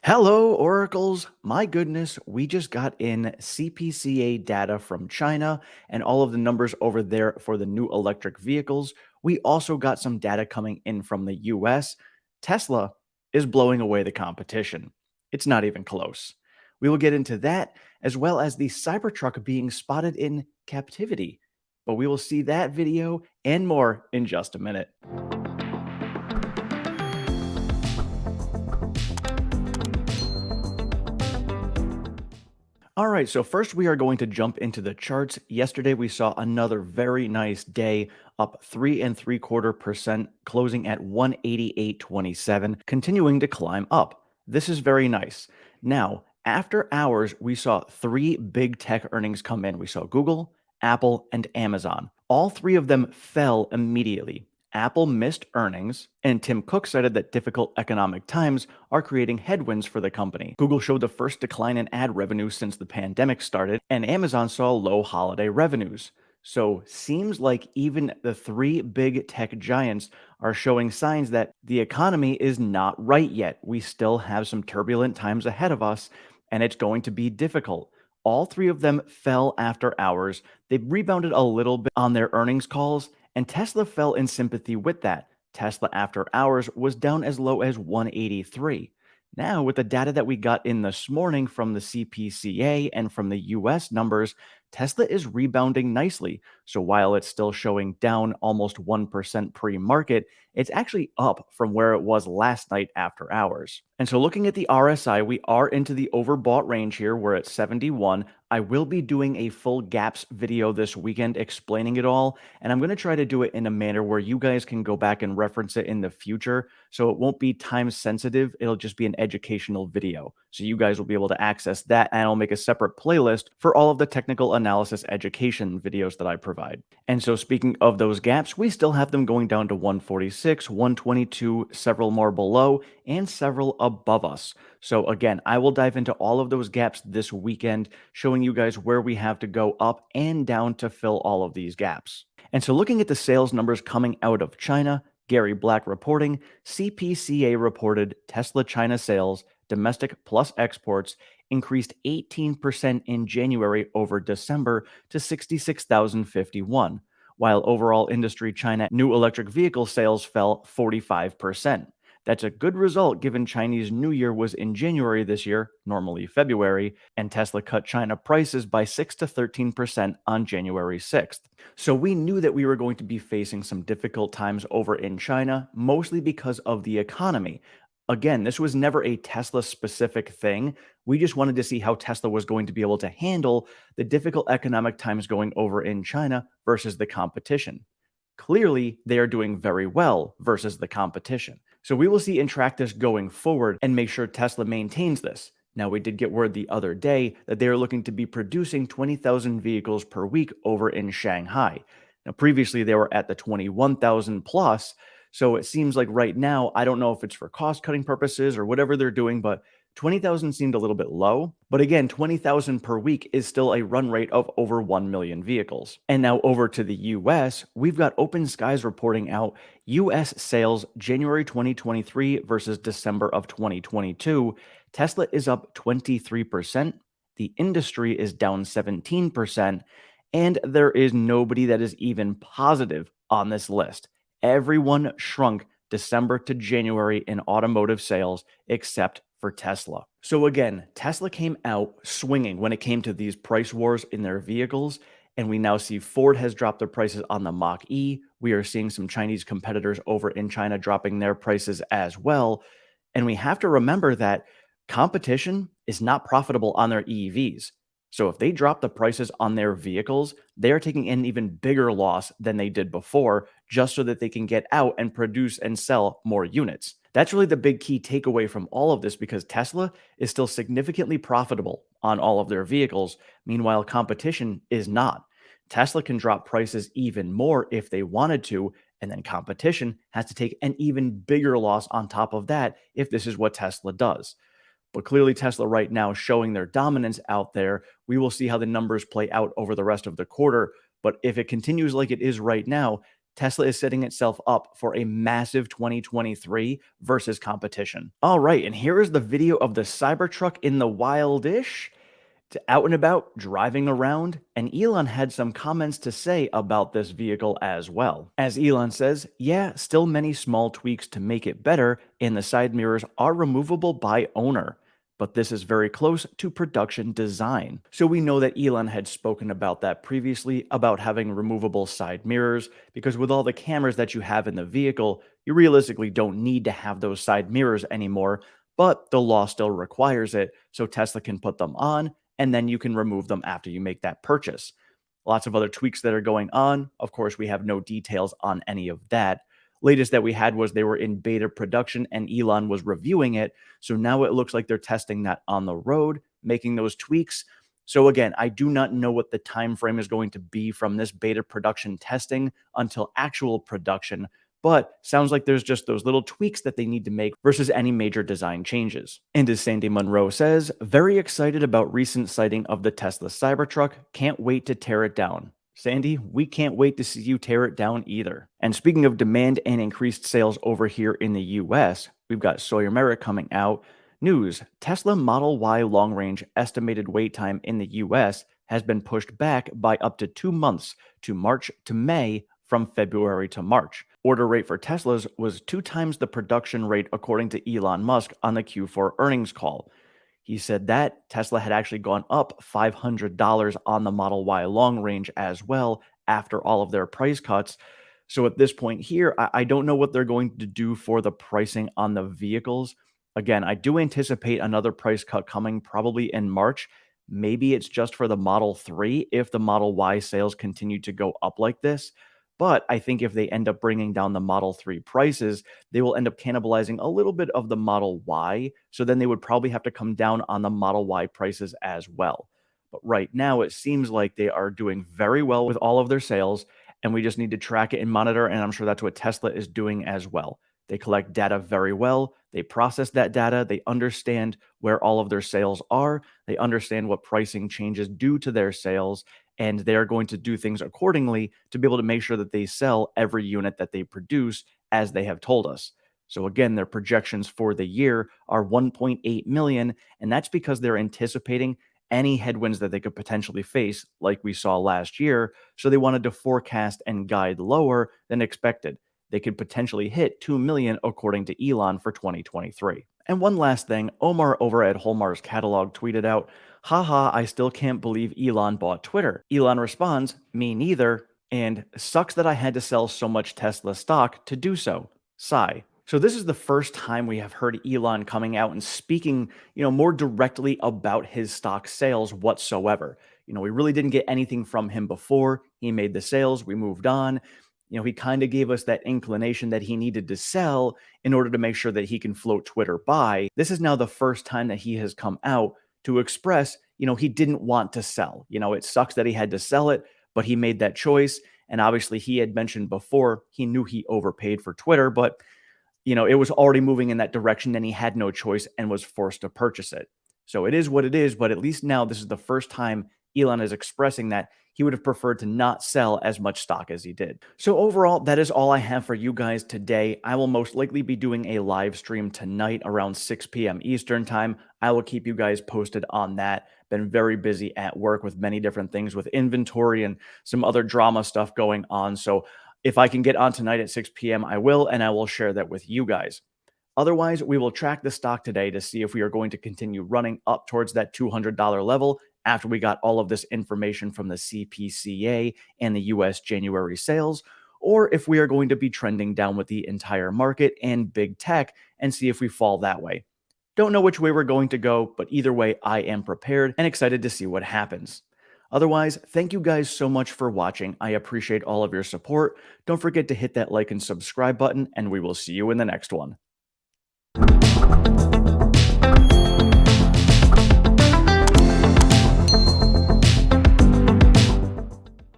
Hello, Oracles. My goodness, we just got in CPCA data from China and all of the numbers over there for the new electric vehicles. We also got some data coming in from the US. Tesla is blowing away the competition. It's not even close. We will get into that as well as the Cybertruck being spotted in captivity. But we will see that video and more in just a minute. All right, so first we are going to jump into the charts. Yesterday we saw another very nice day, up 3.75%, closing at 188.27, continuing to climb up. This is very nice. Now, after hours, we saw three big tech earnings come in. We saw Google, Apple, and Amazon. All three of them fell immediately. Apple missed earnings, and Tim Cook cited that difficult economic times are creating headwinds for the company. Google showed the first decline in ad revenue since the pandemic started, and Amazon saw low holiday revenues. So, seems like even the three big tech giants are showing signs that the economy is not right yet. We still have some turbulent times ahead of us, and it's going to be difficult. All three of them fell after hours. They rebounded a little bit on their earnings calls, and Tesla fell in sympathy with that. Tesla after hours was down as low as 183. Now, with the data that we got in this morning from the CPCA and from the US numbers, Tesla is rebounding nicely. So while it's still showing down almost 1% pre market, it's actually up from where it was last night after hours. And so looking at the RSI, we are into the overbought range here. We're at 71. I will be doing a full gaps video this weekend explaining it all, and I'm going to try to do it in a manner where you guys can go back and reference it in the future. So it won't be time sensitive, it'll just be an educational video. So you guys will be able to access that, and I'll make a separate playlist for all of the technical analysis education videos that I provide. And so speaking of those gaps, we still have them going down to 146, 122, several more below, and several above us. So again, I will dive into all of those gaps this weekend, showing you guys where we have to go up and down to fill all of these gaps. And so looking at the sales numbers coming out of China, Gary Black reporting, CPCA reported Tesla China sales, domestic plus exports, increased 18% in January over December to 66,051, while overall industry China new electric vehicle sales fell 45%. That's a good result given Chinese New Year was in January this year, normally February, and Tesla cut China prices by 6 to 13% on January 6th. So we knew that we were going to be facing some difficult times over in China, mostly because of the economy. Again, this was never a Tesla specific thing. We just wanted to see how Tesla was going to be able to handle the difficult economic times going over in China versus the competition. Clearly, they are doing very well versus the competition. So we will see and track this going forward and make sure Tesla maintains this. Now, we did get word the other day that they are looking to be producing 20,000 vehicles per week over in Shanghai. Now, previously they were at the 21,000 plus. So it seems like right now, I don't know if it's for cost cutting purposes or whatever they're doing, but 20,000 seemed a little bit low. But again, 20,000 per week is still a run rate of over 1 million vehicles. And now over to the US, we've got Open Skies reporting out US sales January 2023 versus December of 2022. Tesla is up 23%, the industry is down 17%, and there is nobody that is even positive on this list. Everyone shrunk December to January in automotive sales except for Tesla. So again, Tesla came out swinging when it came to these price wars in their vehicles, and we now see Ford has dropped their prices on the Mach E. We are seeing some Chinese competitors over in China dropping their prices as well. And we have to remember that competition is not profitable on their EVs. So if they drop the prices on their vehicles, they are taking an even bigger loss than they did before, just so that they can get out and produce and sell more units. That's really the big key takeaway from all of this because Tesla is still significantly profitable on all of their vehicles. Meanwhile, competition is not. Tesla can drop prices even more if they wanted to, and then competition has to take an even bigger loss on top of that if this is what Tesla does. But clearly, Tesla right now showing their dominance out there. We will see how the numbers play out over the rest of the quarter. But if it continues like it is right now, Tesla is setting itself up for a massive 2023 versus competition. All right, and here is the video of the Cybertruck in the wildish to out and about driving around, and Elon had some comments to say about this vehicle as well. As Elon says, yeah, still many small tweaks to make it better, and the side mirrors are removable by owner. But this is very close to production design. So we know that Elon had spoken about that previously, about having removable side mirrors, because with all the cameras that you have in the vehicle, you realistically don't need to have those side mirrors anymore, but the law still requires it, so Tesla can put them on and then you can remove them after you make that purchase. Lots of other tweaks that are going on. Of course, we have no details on any of that. Latest that we had was they were in beta production and Elon was reviewing it. So now it looks like they're testing that on the road, making those tweaks. So again, I do not know what the time frame is going to be from this beta production testing until actual production, but sounds like there's just those little tweaks that they need to make versus any major design changes. And as Sandy Munro says, very excited about recent sighting of the Tesla Cybertruck, can't wait to tear it down. Sandy, we can't wait to see you tear it down either. And speaking of demand and increased sales over here in the US, we've got Sawyer Merritt coming out. News: Tesla Model Y long range estimated wait time in the US has been pushed back by up to 2 months to March to May from February to March. Order rate for Teslas was 2 times the production rate, according to Elon Musk on the Q4 earnings call. He said that Tesla had actually gone up $500 on the Model Y long range as well after all of their price cuts. So at this point here, I don't know what they're going to do for the pricing on the vehicles. Again, I do anticipate another price cut coming probably in March. Maybe it's just for the Model 3 if the Model Y sales continue to go up like this. But I think if they end up bringing down the Model 3 prices, they will end up cannibalizing a little bit of the Model Y. So then they would probably have to come down on the Model Y prices as well. But right now, it seems like they are doing very well with all of their sales, and we just need to track it and monitor. And I'm sure that's what Tesla is doing as well. They collect data very well. They process that data. They understand where all of their sales are. They understand what pricing changes do to their sales. And they are going to do things accordingly to be able to make sure that they sell every unit that they produce as they have told us. So again, their projections for the year are 1.8 million, and that's because they're anticipating any headwinds that they could potentially face, like we saw last year. So they wanted to forecast and guide lower than expected. They could potentially hit 2 million according to Elon for 2023. And one last thing, Omar over at Holmar's catalog tweeted out, haha, I still can't believe Elon bought Twitter. Elon responds, me neither, and sucks that I had to sell so much Tesla stock to do so. Sigh. So this is the first time we have heard Elon coming out and speaking, more directly about his stock sales whatsoever. We really didn't get anything from him before. He made the sales, we moved on. He kind of gave us that inclination that he needed to sell in order to make sure that he can float Twitter by. This is now the first time that he has come out to express, he didn't want to sell. It sucks that he had to sell it, but he made that choice. And obviously, he had mentioned before he knew he overpaid for Twitter, but it was already moving in that direction and he had no choice and was forced to purchase it. So it is what it is, but at least now this is the first time Elon is expressing that he would have preferred to not sell as much stock as he did. So overall, that is all I have for you guys today. I will most likely be doing a live stream tonight around 6 p.m. Eastern time. I will keep you guys posted on that. Been very busy at work with many different things with inventory and some other drama stuff going on. So if I can get on tonight at 6 p.m., I will, and I will share that with you guys. Otherwise, we will track the stock today to see if we are going to continue running up towards that $200 level after we got all of this information from the CPCA and the US January sales, or if we are going to be trending down with the entire market and big tech and see if we fall that way. Don't know which way we're going to go, but either way, I am prepared and excited to see what happens. Otherwise, thank you guys so much for watching. I appreciate all of your support. Don't forget to hit that like and subscribe button, and we will see you in the next one.